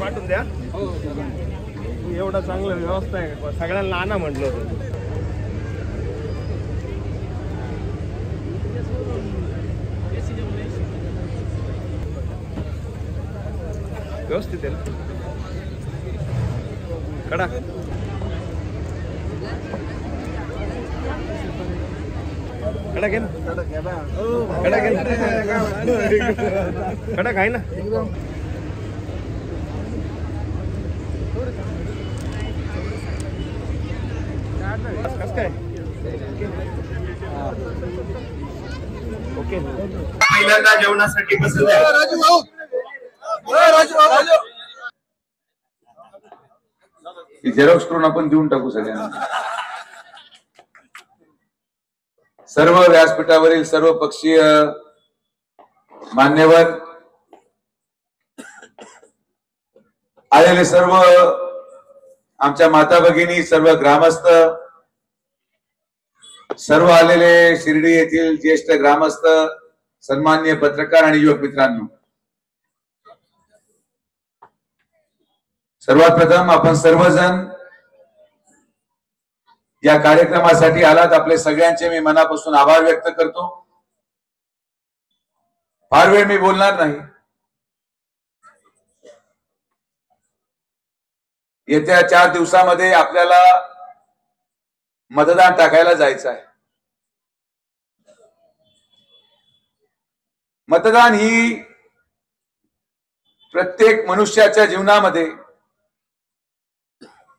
पाठवून द्या. एवढा चांगला व्यवस्था आहे, सगळ्यांना आणा म्हटलं होतं. व्यवस्थित आहे कडा. कडा घे ना, कडा घे ना, कडा खाय ना. कस काय ओके. पहिल्यांदा जेवणासाठी बसले झेरॉक्स करून आपण देऊन टाकू सगळ्यांना. सर्व व्यासपीठावरील सर्व पक्षीय मान्यवर, आलेले सर्व आमच्या माता भगिनी, सर्व ग्रामस्थ, सर्व आलेले शिर्डी येथील ज्येष्ठ ग्रामस्थ, सन्माननीय पत्रकार आणि युवक मित्रांनो, सर्वात प्रथम आपण सर्वजण या कार्यक्रमासाठी आलात, आपले सगळ्यांचे मी मनापासून आभार व्यक्त करतो. फार वेळ मी बोलणार नाही. येत्या 4 दिवसामध्ये आपल्याला मतदान टाकायला जायचं आहे. मतदान ही प्रत्येक मनुष्याच्या जीवनामध्ये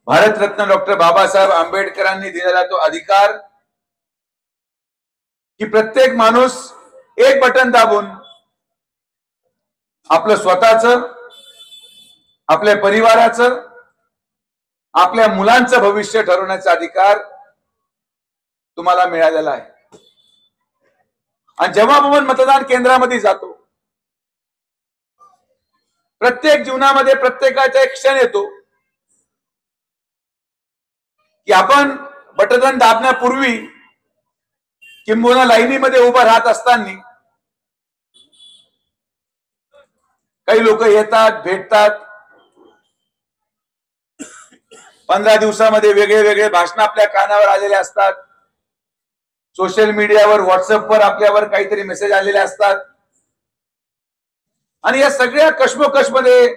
भारतरत्न डॉक्टर बाबासाहेब आंबेडकरांनी दिलेला तो अधिकार की प्रत्येक माणूस एक बटन दाबून आपलं स्वतःचं, आपल्या परिवाराचं, आपल्या मुलांचं भविष्य ठरवण्याचा अधिकार तुम्हाला मिळालेला आहे. आणि जेव्हा आपण मतदान केंद्रामध्ये जातो, प्रत्येक जीवनामध्ये प्रत्येकाचा एक क्षण येतो की आपण बटन दाबण्यापूर्वी किंबहुना लाईनीमध्ये उभं राहत असताना काही लोक येतात, भेटतात. 15 दिवसामध्ये वेगळे वेगळे भाषण आपल्या कानावर आलेले असतात. सोशल मीडियावर, व्हॉट्सअपवर आपल्यावर काहीतरी मेसेज आलेले असतात. आणि या सगळ्या कश्मोकशमध्ये,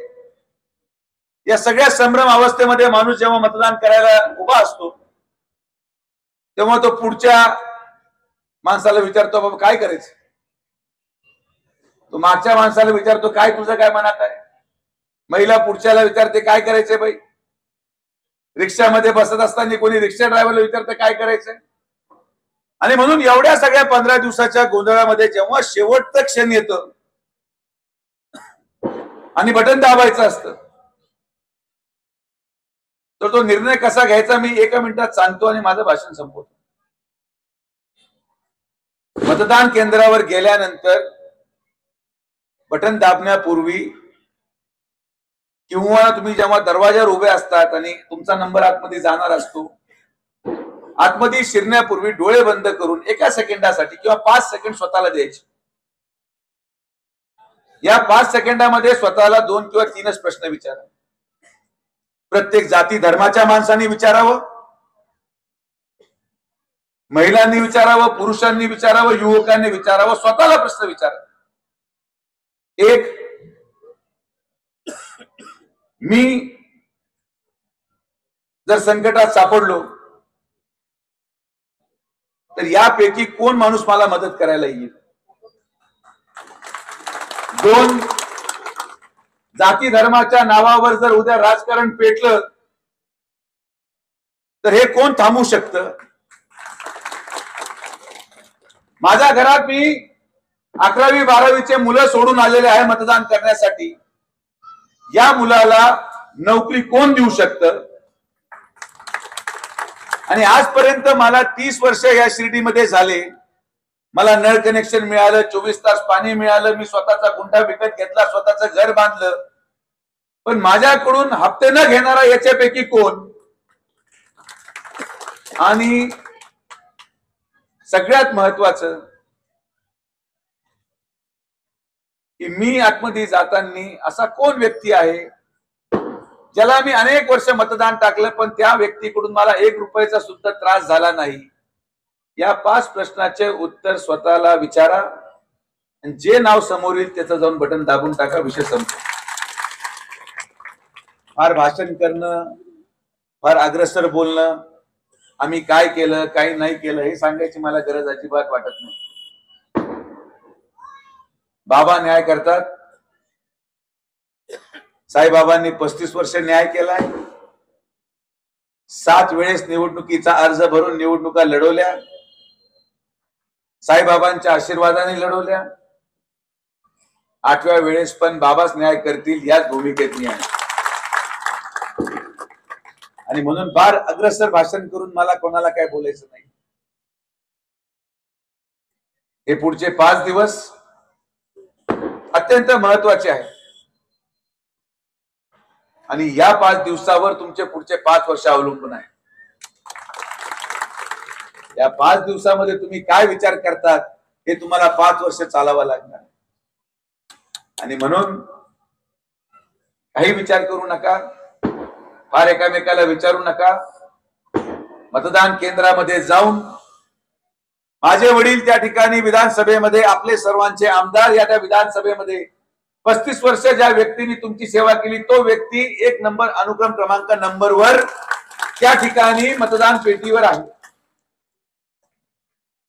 या सगळ्या संभ्रम अवस्थेमध्ये माणूस जेव्हा मतदान करायला उभा असतो, तेव्हा तो पुढच्या माणसाला विचारतो, बाबा काय करायचं. तो मागच्या माणसाला विचारतो, काय तुझं काय मनात आहे. महिला पुढच्याला विचारते, काय करायचंय बाई. रिक्षामध्ये बसत असताना कोणी रिक्षा ड्रायव्हरला विचारतं, काय करायचंय. आणि म्हणून एवढ्या सगळ्या 15 दिवसाच्या गोंधळामध्ये जेव्हा शेवटचं क्षण येतं आणि बटन दाबायचं असतं, तर तो निर्णय कसा घ्यायचा मी 1 मिनिटात सांगतो आणि माझं भाषण संपवतो. मतदान केंद्रावर गेल्यानंतर बटन दाबण्यापूर्वी किंवा तुम्ही जेव्हा दरवाजावर उभे असतात आणि तुमचा नंबर आतमध्ये जाणार असतो, आतमध्ये शिरण्यापूर्वी डोळे बंद करून 1 सेकंदासाठी किंवा 5 सेकंद स्वतःला द्यायचे. या 5 सेकंदामध्ये स्वतःला 2 किंवा 3च प्रश्न विचारा. प्रत्येक जाती धर्माच्या माणसांनी विचारावं, महिलांनी विचारावं, पुरुषांनी विचारावं, युवकांनी विचारावं. स्वतःला प्रश्न विचारा. एक, मी जर संकटात सापडलो तर यापैकी कोण माणूस मला मदत करायला येईल. 2, जाती धर्माच्या नावावर जर उद्या राजकारण पेटलं तर हे कोण थांबवू शकतं. माझ्या घरात मी 11वी 12वीचे मुलं सोडून आलेले आहे मतदान करण्यासाठी. या मुलाला नोकरी कोण देऊ शकतं. आणि आजपर्यंत मला 30 वर्ष या शिर्डीमध्ये झाले. मला नळ कनेक्शन मिळालं, 24 तास पाणी मिळालं, मी स्वतःचा गुंठा विकत घेतला, स्वतःचं घर बांधलं. पण माझ्याकडून हप्ते न घेणारा याच्यापैकी कोण. आणि सगळ्यात महत्वाचं, की मी आतमध्ये जाताना असा कोण व्यक्ती आहे ज्याला मी अनेक वर्ष मतदान टाकलं पण त्या व्यक्तीकडून मला 1 रुपयाचा सुद्धा त्रास झाला नाही. या 5 प्रश्नाचे उत्तर स्वतःला विचारा आणि जे नाव समोर येईल त्याचं जाऊन बटन दाबून टाका, विषय संपतो. फार भाषण करणं, फार अग्रसर बोलणं, आम्ही काय केलं काय नाही केलं हे सांगायची मला गरज अजिबात वाटत नाही. बाबा न्याय करतात. साईबाबांनी 35 वर्ष न्याय केलाय. 7 वेळेस निवडणुकीचा अर्ज भरून निवडणुका लढवल्या. साईबाबांच्या आशीर्वादाने लढवल्या. 8व्या वेळेस पण बाबाच न्याय करतील याच भूमिकेत मी आहे. आणि म्हणून फार अग्रसर भाषण करून मला कोणाला काय बोलायचं नाही. हे पुढचे 5 दिवस अत्यंत महत्वाचे आहेत आणि या 5 दिवसावर तुमचे पुढचे 5 वर्ष अवलंबून आहे. या 5 दिवसामध्ये तुम्ही काय विचार करतात हे तुम्हाला 5 वर्ष चालावं लागणार. आणि म्हणून काही विचार करू नका, फार एकामेकाला विचारू नका. मतदान केंद्रामध्ये जाऊन माझे वडील त्या ठिकाणी विधानसभेमध्ये, आपले सर्वांचे आमदार या त्या विधानसभेमध्ये 35 वर्ष ज्या व्यक्तीने तुमची सेवा केली तो व्यक्ती 1 नंबर अनुक्रम क्रमांक नंबरवर त्या ठिकाणी मतदान पेटीवर आहे.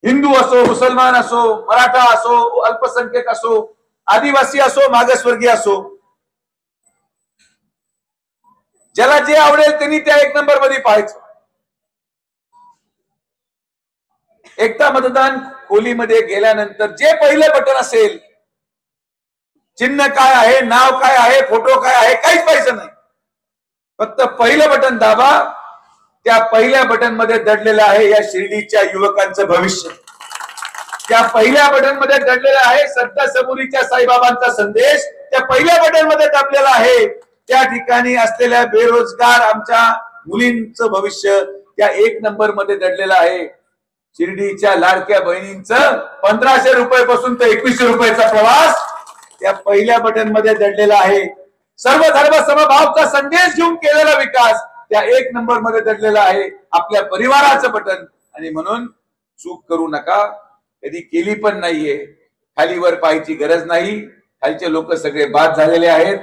हिंदू असो, मुसलमान असो, मराठा असो, अल्पसंख्याक असो, आदिवासी असो, मागासवर्गीय असो, ज्याला जे आवडेल त्यांनी त्या 1 नंबर मध्ये पाहायचं. एकदा मतदान खोलीमध्ये गेल्यानंतर जे पहिलं बटन असेल, चिन्ह काय आहे, नाव काय आहे, फोटो काय आहे, काहीच पाहिजे नाही. फक्त पहिलं बटन दाबा. त्या पहिल्या बटन मध्ये दडलेलं आहे या शिर्डीच्या युवकांचं भविष्य. त्या पहिल्या बटन मध्ये दडलेला आहे संत सबुरीच्या साईबाबांचा संदेश. त्या पहिल्या बटन मध्ये दाबलेला आहे त्या ठिकाणी असलेल्या बेरोजगार आमच्या मुलींचं भविष्य. त्या 1 नंबर मध्ये दडलेलं आहे शिर्डीच्या लाडक्या बहिणींचं 1500 रुपयापासून तर 2100 रुपयाचा प्रवास त्या पहिल्या बटन मध्ये दडलेला आहे. सर्व धर्म समभावचा संदेश घेऊन केलेला विकास त्या 1 नंबर मध्ये दडलेला आहे. आपल्या परिवाराचं बटन. आणि म्हणून चूक करू नका, कधी केली पण नाहीये. खालीवर पाहायची गरज नाही. खालचे लोक सगळे बाद झालेले आहेत.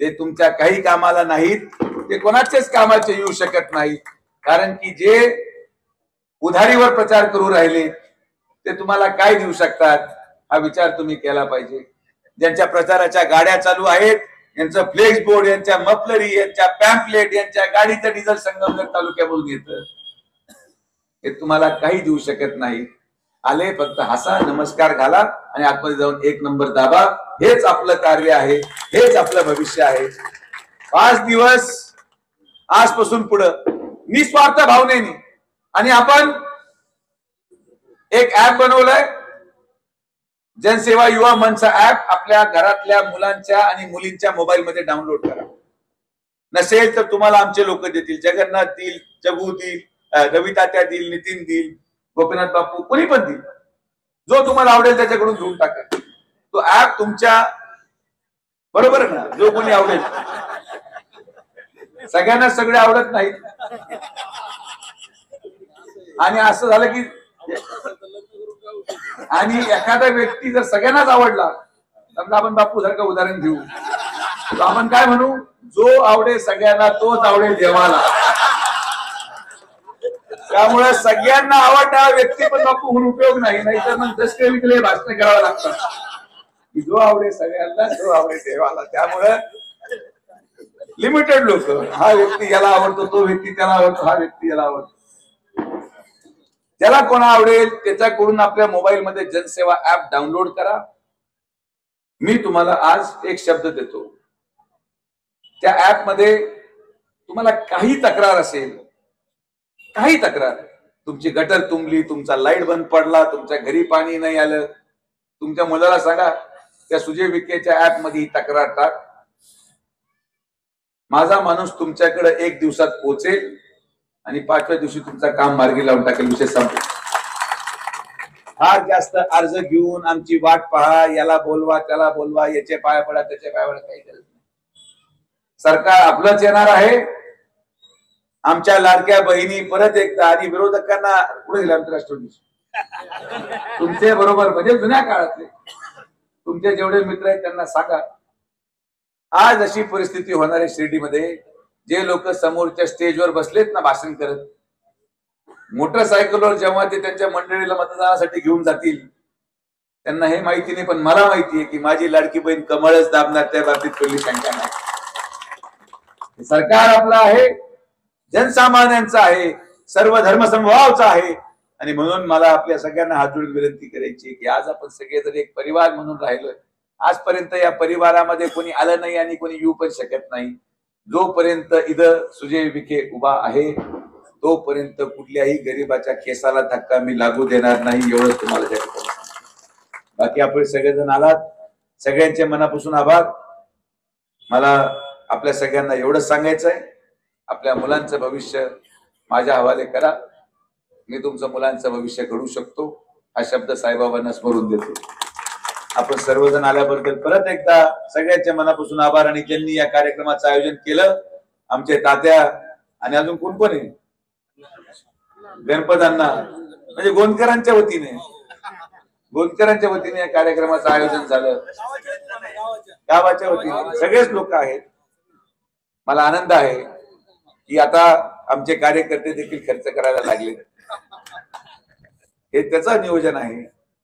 ते तुमच्या काही कामाला नाहीत, ते कोणाचेच कामाचे येऊ शकत नाहीत. कारण की जे उधारीवर प्रचार करू राहिले ते तुम्हाला काय देऊ शकतात हा विचार तुम्ही केला पाहिजे. ज्यांच्या प्रचाराच्या गाड्या चालू आहेत, यांचं फ्लेक्स बोर्ड, यांच्या मफलरी, यांच्या पॅम्पलेट, यांच्या गाडीचं डिझेल संगमनेर तालुक्यामधून येतं, हे तुम्हाला काही देऊ शकत नाही. आले फक्त हसा, नमस्कार घाला आणि आतमध्ये जाऊन 1 नंबर दाबा. हेच आपलं कार्य आहे, हेच आपलं भविष्य आहे. 5 दिवस आजपासून पुढं निस्वार्थ भावनेने. आणि आपण एक ऍप बनवलंय, जनसेवा युवा मनचा ऍप. आपल्या घरातल्या मुलांच्या आणि मुलींच्या मोबाईल मध्ये डाउनलोड करा. नसेल तर तुम्हाला आमचे लोक देतील, जगन्नाथ देईल, जगू देईल, रवी तात्या देईल, नितीन देईल, गोपीनाथ बापू, कोणी पण देईल. जो तुम्हाला आवडेल त्याच्याकडून घेऊन टाका. तो ऍप तुमच्या बरोबर आहे ना, जो कोणी आवडेल. सगळ्यांना सगळे आवडत नाहीत. आणि असं झालं की आणि एखादा व्यक्ती जर सगळ्यांनाच आवडला, समजा आपण बापू सारखं उदाहरण घेऊ, तर आपण काय म्हणू, जो आवडेल सगळ्यांना तोच आवडेल देवाला. त्यामुळे सगळ्यांना आवडणारा व्यक्ती पण बापू म्हणून उपयोग नाही. नाहीतर मग दसके विकले भाषण करावं लागतं की जो आवडेल सगळ्यांना तो आवडेल देवाला. त्यामुळे लिमिटेड लोक, हा व्यक्ती याला आवडतो, तो व्यक्ती त्याला आवडतो, हा व्यक्ती याला आवडतो. ज्याला कोणा आवडेल त्याच्याकडून आपल्या मोबाईल मध्ये जनसेवा ऍप डाउनलोड करा. मी तुम्हाला आज एक शब्द देतो. त्या ऍप मध्ये तुम्हाला काही तक्रार असेल, काही तक्रार, तुमची गटर तुंबली, तुमचा लाईट बंद पडला, तुमच्या घरी पाणी नाही आलं, तुमच्या मुलाला सांगा त्या सुजय विखेच्या ऍप मध्ये ही तक्रार टाक. माझा माणूस तुमच्याकडे 1 दिवसात पोहोचेल आणि 5व्या दिवशी तुमचा काम मार्गी लावून टाकेल. विषय संपला. फार जास्त अर्ज घेऊन आमची वाट पहा, याला बोलवा त्याला बोलवा, याचे पाय पडा त्याचे पाय पडा, काही गरज नाही. सरकार आपलंच येणार आहे. आमच्या लाडक्या बहिणी परत एकदा, आणि विरोधकांना पुढे गेले आमचे राष्ट्रवादी तुमचे बरोबर म्हणजे जुन्या काळातले तुमचे जेवढे मित्र आहेत त्यांना सांगा, आज अशी परिस्थिती होणार आहे शिर्डीमध्ये. जे लोक समोरच्या स्टेजवर बसलेत ना भाषण करत, मोटरसायकलवर जेव्हा ते त्यांच्या मंडळीला मतदानासाठी घेऊन जातील, त्यांना हे माहिती नाही, पण मला माहिती आहे की माझी लाडकी बहीण कमळच दाबणार, त्या बाबतीत पहिली शंका नाही. सरकार आपलं आहे, जनसामान्यांचं आहे, सर्व धर्मसमभावाचं आहे. आणि म्हणून मला आपल्या सगळ्यांना हात जोडून विनंती करायची की आज आपण सगळेजण एक परिवार म्हणून राहिलोय. आजपर्यंत या परिवारामध्ये कोणी आलं नाही आणि कोणी येऊ पण शकत नाही. जोपर्यंत इथं सुजय विखे उभा आहे तोपर्यंत कुठल्याही गरीबाच्या केसाला धक्का मी लागू देणार नाही, एवढंच तुम्हाला त्या ठिकाणी. बाकी आपण सगळेजण आलात, सगळ्यांचे मनापासून आभार. मला आपल्या सगळ्यांना एवढंच सांगायचं आहे, आपल्या मुलांचं भविष्य माझ्या हवाले करा. मी तुमचं मुलांचं भविष्य घडू शकतो हा शब्द साईबाबांना स्मरून देतो. आपण सर्वजण आल्याबद्दल परत एकदा सगळ्यांच्या मनापासून आभार. आणि ज्यांनी या कार्यक्रमाचं आयोजन केलं, आमचे तात्या आणि अजून कोण कोण आहे, गणपतांना म्हणजे गोंदकरांच्या वतीने या कार्यक्रमाचं आयोजन झालं, गावाच्या वतीने सगळेच लोक आहेत. मला आनंद आहे की आता आमचे कार्यकर्ते देखील खर्च करायला लागले. हे त्याचं नियोजन आहे,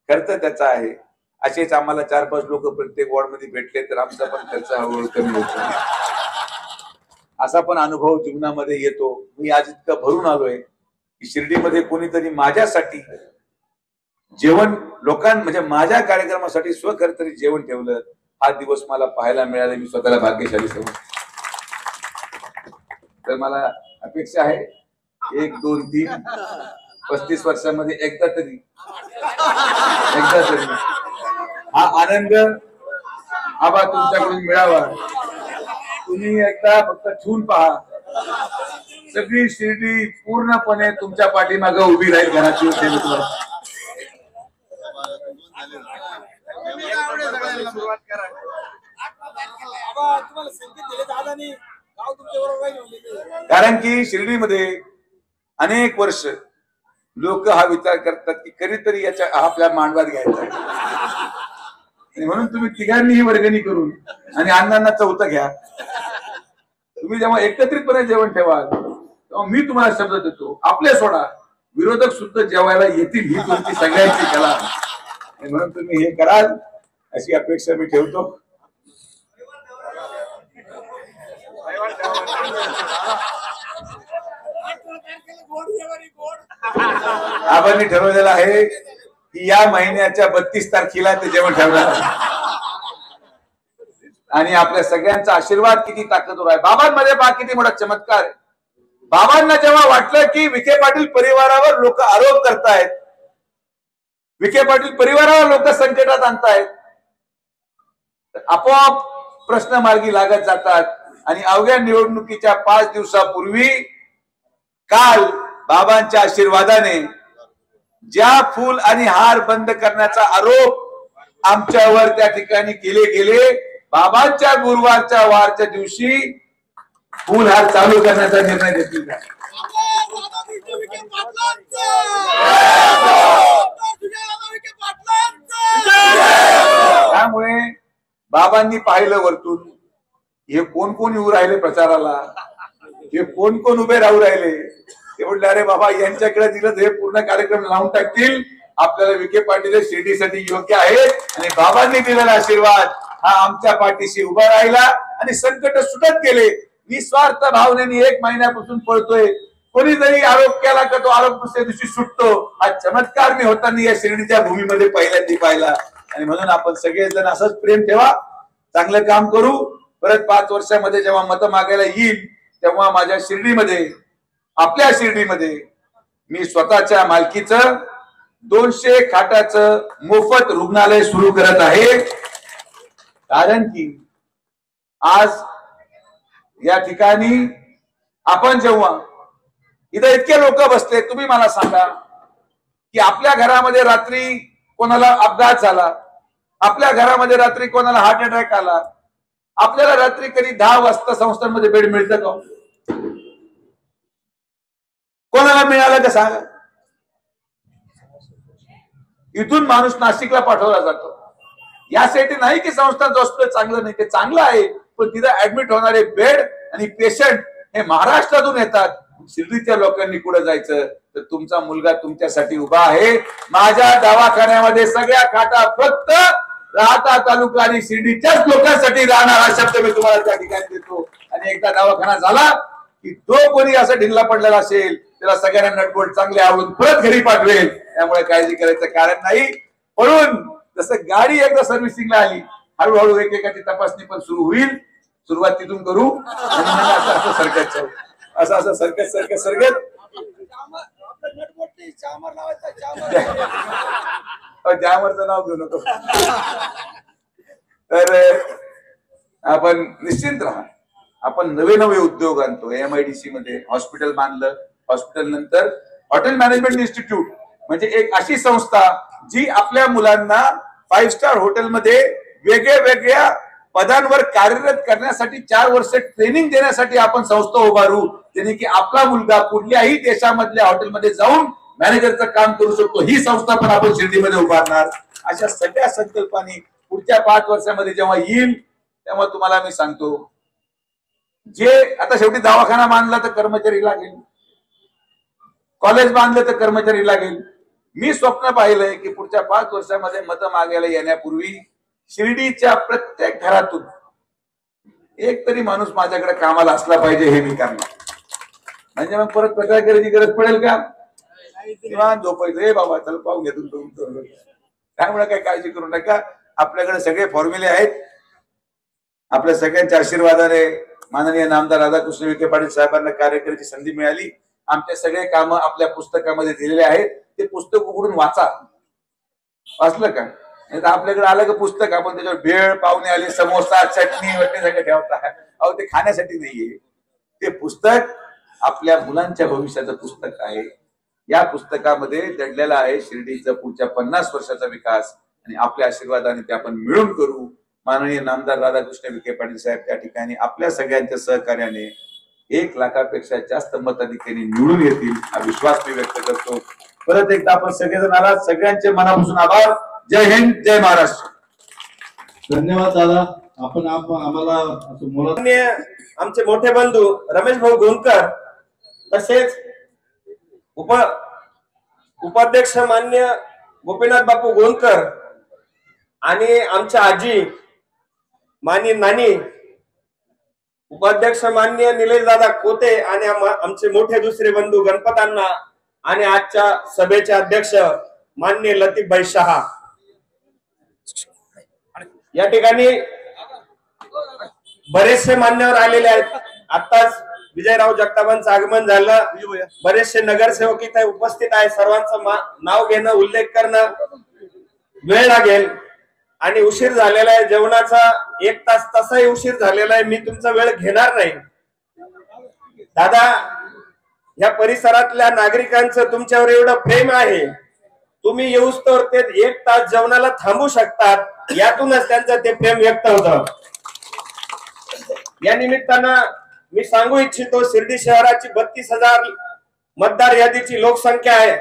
खर्च त्याचा आहे. असेच आम्हाला 4-5 लोक प्रत्येक वॉर्डमध्ये भेटले तर आमचा पण खर्च हळूहळू कमी होतो. असा पण अनुभव जीवनामध्ये येतो. मी आज इतकं भरून आलोय की शिर्डीमध्ये कोणीतरी माझ्यासाठी जेवण म्हणजे माझ्या कार्यक्रमासाठी स्वखर्चाने जेवण ठेवलं, हा दिवस मला पाहायला मिळाला. मी स्वतःला भाग्यशाली समजतो. तर मला अपेक्षा आहे 1, 2, 3, 35 वर्षामध्ये एकदा तरी हा आनंद आबा तुमच्याकडून मिळावा. तुम्ही एकदा फक्त ठेवून पहा, सगळी शिर्डी पूर्णपणे तुमच्या पाठीमागे उभी राहील. घराची सुरुवात करा. कारण की शिर्डीमध्ये अनेक वर्ष लोक हा विचार करतात की कधीतरी याच्या आपल्या मांडवात घ्यायचा, म्हणून तुम्ही तिघांनी ही वर्गणी करून आणि अण्णांना 4थं घ्या. तुम्ही जेव्हा एकत्रितपणे जेवण ठेवाल तेव्हा मी तुम्हाला शब्द देतो, आपले सोडा विरोधक सुद्धा जेवायला येतील, ही तुमची सगळ्यांची कला. म्हणून तुम्ही हे कराल अशी अपेक्षा मी ठेवतो. आबांनी ठरवलेलं आहे की या महिन्याच्या 32 तारखेला ते जेवण ठेवणार आहे. आणि आपल्या सगळ्यांचा आशीर्वाद किती ताकदवर आहे. बाबांमध्ये पहा किती मोठा चमत्कार आहे. बाबांना जेव्हा वाटलं की विखे पाटील परिवारावर लोक आरोप करतायत, विखे पाटील परिवारावर लोक संकटात आणतायत, आपोआप प्रश्न मार्गी लागत जातात. आणि अवघ्या निवडणुकीच्या 5 दिवसापूर्वी काल बाबांच्या आशीर्वादाने ज्या फूल आणि हार बंद करण्याचा आरोप आमच्यावर त्या ठिकाणी केले गेले, बाबांच्या गुरुवारच्या वारच्या दिवशी फूल हार चालू करण्याचा निर्णय घेतला. त्यामुळे बाबांनी पाहिलं वरतून, हे कोण कोण येऊ राहिले प्रचाराला, हे कोण कोण उभे राहू राहिले. ते म्हटले अरे बाबा यांच्याकडे दिलं हे पूर्ण कार्यक्रम लावून टाकतील, आपल्याला विखे पाटील शिर्डीसाठी योग्य आहेत. आणि बाबांनी दिलेला आशीर्वाद हा आमच्या पाठीशी उभा राहिला आणि संकट सुटत गेले. निस्वार्थ भावनेने 1 महिन्यापासून पळतोय. कोणी जरी आरोप केला का तो आरोप दुसऱ्या दिवशी सुटतो. हा चमत्कार मी होताना या शिर्डीच्या भूमीमध्ये पहिल्यांदा पाहिला. आणि म्हणून आपण सगळेजण असंच प्रेम ठेवा, चांगलं काम करू. परत 5 वर्षामध्ये जेव्हा मतं मागायला येईल तेव्हा माझ्या शिर्डीमध्ये, आपल्या शिर्डीमध्ये मी स्वतःच्या मालकीचं 200 खाटाचं मोफत रुग्णालय सुरू करत आहे. कारण की आज या ठिकाणी आपण जेव्हा इथं इतके लोक बसले, तुम्ही मला सांगा की आपल्या घरामध्ये रात्री कोणाला अपघात झाला, आपल्या घरामध्ये रात्री कोणाला हार्ट अटॅक आला, आपल्याला रात्री कधी 10 वाजता संस्थांमध्ये बेड मिळतं का? कोणाला मिळालं का सांगा? इथून माणूस नाशिकला पाठवला जातो यासाठी नाही की संस्थांचं हॉस्पिटल चांगलं नाही, ते चांगलं आहे, पण तिथं ऍडमिट होणारे बेड आणि पेशंट हे महाराष्ट्रातून येतात. शिर्डीच्या लोकांनी कुठे जायचं? तर तुमचा मुलगा तुमच्यासाठी उभा आहे. माझ्या दवाखान्यामध्ये सगळ्या खाटा फक्त राहता तालुका आणि शिर्डीच्याच लोकांसाठी राहणार, हा शब्द मी तुम्हाला त्या ठिकाणी देतो. आणि एकदा दवाखाना झाला की जो कोणी असं ढिल्ला पडलेला असेल त्याला सगळ्यांना नटबोल्ट चांगले आवडून परत घरी पाठवेल. त्यामुळे काळजी करायचं कारण नाही. म्हणून जसं गाडी एकदा सर्व्हिसिंगला आली, हळूहळू एकेकाची तपासणी पण सुरू होईल. सुरुवात तिथून करू आणि असं सरकत जाऊ, असं सरकत जामरचं नाव घेऊ नको. तर आपण निश्चिंत राहा. आपण नवे उद्योग आणतो. MIDC मध्ये हॉस्पिटल बांधलं, हॉस्पिटल नंतर हॉटेल मॅनेजमेंट इन्स्टिट्यूट म्हणजे एक अशी संस्था जी आपल्या मुलांना 5 स्टार हॉटेलमध्ये वेगवेगळ्या पदांवर कार्यरत करण्यासाठी 4 वर्ष ट्रेनिंग देण्यासाठी आपण संस्था उभारू, ज्याने की आपला मुलगा कुठल्याही देशामधल्या हॉटेलमध्ये जाऊन मॅनेजरचं काम करू शकतो. ही संस्था पण आपण शिर्डीमध्ये उभारणार. अशा सगळ्या संकल्पाने पुढच्या 5 वर्षामध्ये जेव्हा येईल तेव्हा तुम्हाला मी सांगतो, जे आता शेवटी दवाखाना बांधला तर कर्मचारी लागेल, कॉलेज बांधलं तर कर्मचारी लागेल. मी स्वप्न पाहिलंय की पुढच्या 5 वर्षामध्ये मतं मागायला येण्यापूर्वी शिर्डीच्या प्रत्येक घरातून एक तरी माणूस माझ्याकडे कामाला असला पाहिजे. हे मी करणार. म्हणजे मग परत प्रकार करायची गरज पडेल का? किंवा झोपायचं, हे बाबा चल पाहून घेतो तुमचं. त्यामुळे काही काळजी करू नका. आपल्याकडे सगळे फॉर्म्युले आहेत. आपल्या सगळ्यांच्या आशीर्वादाने माननीय नामदार राधाकृष्ण विखे पाटील साहेबांना कार्य करायची संधी मिळाली. आमचे सगळे कामं आपल्या पुस्तकामध्ये दिलेले आहेत. ते पुस्तक उघडून वाचा. वाचलं का? नाही तर आपल्याकडे आलं का पुस्तक आपण त्याच्यावर भेळ, पाहुणे आले, समोसा, चटणी वगैरे सगळं ठेवता. अहो ते खाण्यासाठी नाहीये. ते पुस्तक आपल्या मुलांच्या भविष्याचं पुस्तक आहे. या पुस्तकामध्ये दडलेला आहे शिर्डीचा पुढच्या 50 वर्षाचा विकास आणि आपल्या आशीर्वादाने ते आपण मिळून करू. माननीय नामदार राधाकृष्ण विखे पाटील साहेब त्या ठिकाणी आपल्या सगळ्यांच्या सहकार्याने 1 लाखापेक्षा जास्त मताधिक्याने निवडून येतील हा विश्वास मी व्यक्त करतो. परत एकदा आपण सगळेजण आलात, सगळ्यांचे मनापासून आभार. जय हिंद, जय महाराष्ट्र. धन्यवाद दादा. आपण आम्हाला आमचे मोठे बंधू रमेश भाऊ गोंदकर, तसेच उपाध्यक्ष मान्य गोपीनाथ बापू गोंदकर आणि आमच्या आजी मान्य नानी, उपाध्यक्ष मान्य निलेश दादा कोते आणि आमचे मोठे दुसरे बंधू गणपतांना आणि आजच्या सभेचे अध्यक्ष मान्य लतीफभाई शहा. या ठिकाणी बरेचसे मान्यवर आलेले आहेत. आताच विजयराव जगतापांचं आगमन झालं. बरेचसे नगरसेवक इथे उपस्थित आहे. सर्वांचं नाव घेणं, उल्लेख करणं वेळ लागेल आणि उशीर झालेला आहे. जेवणाचा 1 तास तसाही उशीर झालेला आहे. मी तुमचा वेळ घेणार नाही. दादा, या परिसरातल्या नागरिकांचं तुमच्यावर एवढं प्रेम आहे, तुम्ही येऊस्तोवर ते 1 तास जेवणाला थांबू शकतात. यातूनच त्यांचं ते प्रेम व्यक्त होतं. या निमित्तानं मी सांगू इच्छितो, शिर्डी शहराची 32,000 मतदार यादीची लोकसंख्या आहे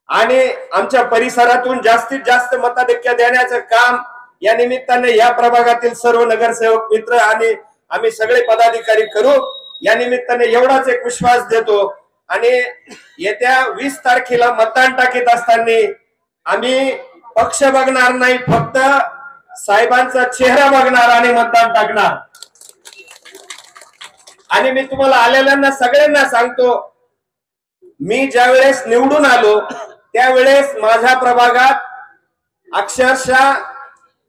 आणि आमच्या परिसरातून जास्तीत जास्त मताधिक्य देण्याचं काम या निमित्ताने या प्रभागातील सर्व नगरसेवक मित्र आणि आम्ही सगळे पदाधिकारी करू. या निमित्ताने एवढाच एक विश्वास देतो आणि येत्या 20 तारखेला मतदान टाकीत असताना आम्ही पक्ष बघणार नाही, फक्त साहेबांचा चेहरा बघणार आणि मतदान टाकणार. आणि मी तुम्हाला आलेल्यांना सगळ्यांना सांगतो, मी ज्यावेळेस निवडून आलो त्यावेळेस माझ्या प्रभागात अक्षरशः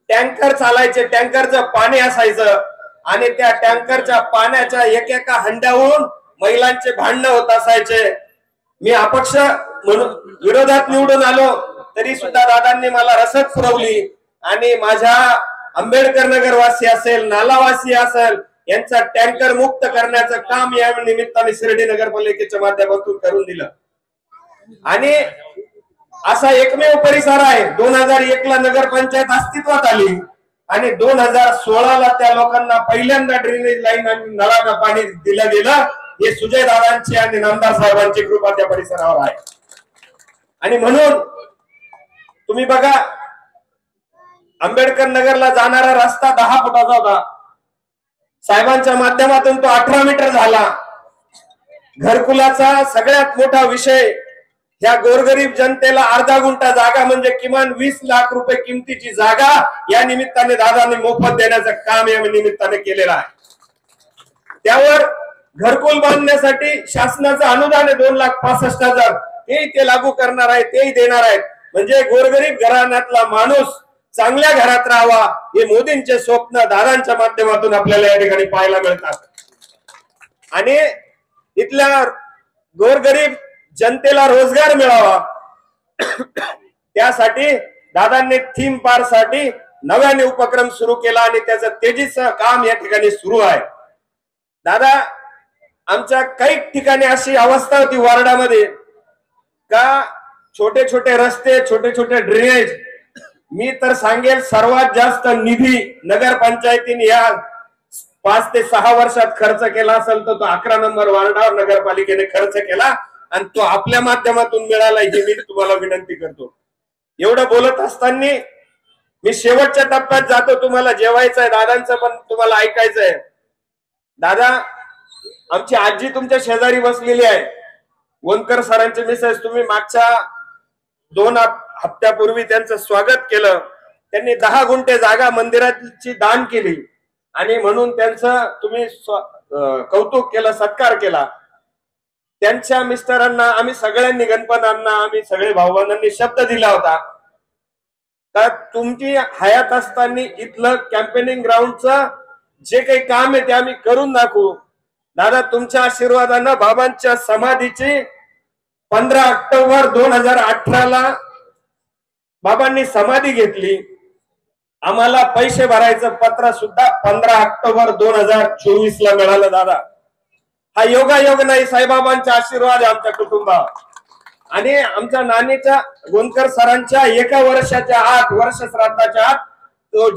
टँकर चालायचे. टँकरचं पाणी असायचं आणि त्या टँकरच्या पाण्याच्या एकेका हंड्यावरून महिलांचे भांडण होत असायचे. मी अपक्ष म्हणून विरोधात निवडून आलो तरी सुद्धा दादांनी मला रसद पुरवली आणि माझ्या आंबेडकर नगर वासी असेल, नालावासी असेल, यांचा टँकर मुक्त करण्याचं काम या निमित्ताने शिर्डी नगरपालिकेच्या माध्यमातून करून दिलं. आणि असा एकमेव परिसर आहे 2001 ला नगरपंचायत अस्तित्वात आली आणि 2016 त्या लोकांना पहिल्यांदा ड्रेनेज लाईन आणि नळाला पाणी दिलं गेलं. हे सुजय दादांची आणि नामदार साहेबांची कृपा त्या परिसरावर आहे. आणि म्हणून तुम्ही बघा, आंबेडकर नगरला जाणारा रस्ता 10 फुटाचा होता, साहेबांच्या माध्यमातून तो 18 मीटर झाला. घरकुलाचा सगळ्यात मोठा विषय, या गोरगरीब जनतेला अर्धा गुंठा जागा म्हणजे किमान 20 लाख रुपये किमतीची जागा या निमित्ताने दादांनी मोफत देण्याचं काम या निमित्ताने केलेलं आहे. त्यावर घरकुल बांधण्यासाठी शासनाचं अनुदान आहे 2,65,000, तेही ते लागू करणार आहेत, तेही देणार आहेत. म्हणजे गोरगरीब घराण्यातला माणूस चांगल्या घरात राहावा हे मोदींचे स्वप्न दादांच्या माध्यमातून आपल्याला या ठिकाणी पाहायला मिळतात. आणि इथल्या गोरगरीब जनतेला रोजगार मिळावा त्यासाठी दादांनी थीम पार्क साठी नव्याने उपक्रम सुरू केला आणि त्याचं तेजीचं काम या ठिकाणी सुरू आहे. दादा, आमच्या काही ठिकाणी अशी अवस्था होती वार्डामध्ये का छोटे छोटे रस्ते, छोटे छोटे ड्रेनेज, मी तर सांगेल सर्वात जास्त निधी नगरपंचायतीने या 5 ते 6 वर्षात खर्च केला असेल तर तो 11 नंबर वार्डावर नगरपालिकेने खर्च केला आणि तो आपल्या माध्यमातून मिळाला ही मी तुम्हाला विनंती करतो. एवढं बोलत असताना मी शेवटच्या टप्प्यात जातो. तुम्हाला जेवायचं आहे, दादांचं पण तुम्हाला ऐकायचं आहे. दादा, आमची आजी तुमच्या शेजारी बसलेली आहे, वनकर सरांचे मिसेस. तुम्ही मागच्या 2 हप्त्यापूर्वी त्यांचं स्वागत केलं. त्यांनी 10 गुंठे जागा मंदिराची दान केली आणि म्हणून त्यांचं तुम्ही कौतुक केलं, सत्कार केला. त्यांच्या मिस्टरांना आम्ही सगळ्यांनी, गणपतांना, आम्ही सगळे भाऊबंधांनी शब्द दिला होता का तुमची हयात असताना इथलं कॅम्पेनिंग ग्राउंडचं जे काही काम आहे ते आम्ही करून दाखवू. दादा, तुमच्या आशीर्वादानं बाबांच्या समाधीची 15 ऑक्टोबर 2018 ला बाबांनी समाधी घेतली. आम्हाला पैसे भरायचं पत्र सुद्धा 15 ऑक्टोबर 2024 ला मिळालं. दादा, हा योगायोग नाही, साईबाबांचा आशीर्वाद आहे आमच्या कुटुंबावर. आणि आमच्या नानीच्या गोंदकर सरांच्या 1 वर्षाच्या आत, वर्ष श्राद्धाच्या आत तो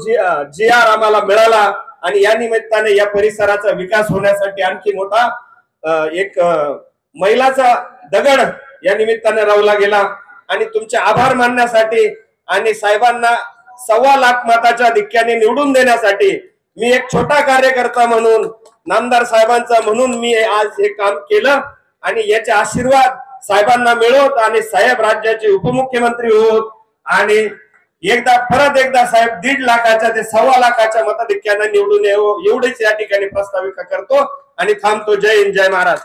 GR आम्हाला मिळाला आणि या निमित्ताने या परिसराचा विकास होण्यासाठी आणखी मोठा एक मैलाचा दगड या निमित्ताने रावला गेला. आणि तुमचे आभार मानण्यासाठी आणि साहेबांना 1.25 लाख मताच्या धिक्क्याने निवडून देण्यासाठी मी एक छोटा कार्यकर्ता म्हणून, नामदार साहेबांचा म्हणून मी आज हे काम केलं. आणि याचे आशीर्वाद साहेबांना मिळवत आणि साहेब राज्याचे उपमुख्यमंत्री होत आणि परत एकदा साहेब 1.5 लाखाच्या ते 1.25 लाखाच्या मताधिक्याने निवडून येऊ, एवढेच या ठिकाणी प्रस्तावित करतो आणि थांबतो. जय हिंद, जय महाराज.